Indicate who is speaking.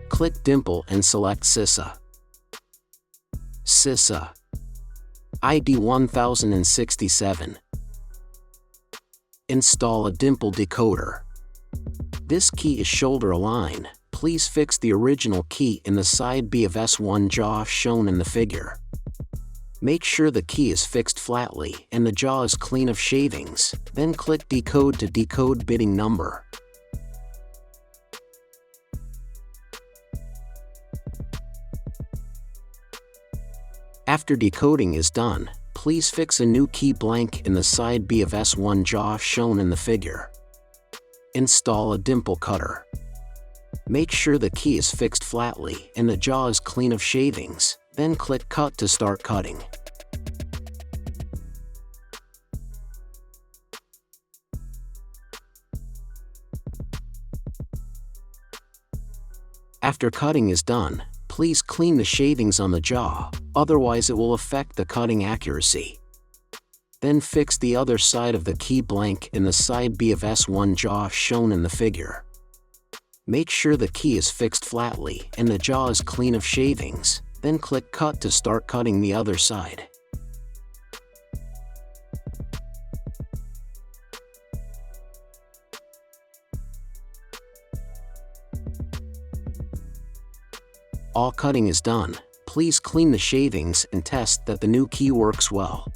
Speaker 1: Click Dimple and select Cisa. Cisa ID 1067. Install a dimple decoder. This key is shoulder aligned. Please fix the original key in the side B of S1 jaw shown in the figure. Make sure the key is fixed flatly and the jaw is clean of shavings, then click Decode to decode bitting number. After decoding is done, please fix a new key blank in the side B of S1 jaw shown in the figure. Install a dimple cutter. Make sure the key is fixed flatly and the jaw is clean of shavings, then click Cut to start cutting. After cutting is done, please clean the shavings on the jaw, otherwise it will affect the cutting accuracy. Then fix the other side of the key blank in the side B of S1 jaw shown in the figure. Make sure the key is fixed flatly and the jaw is clean of shavings, then click Cut to start cutting the other side. All cutting is done. Please clean the shavings and test that the new key works well.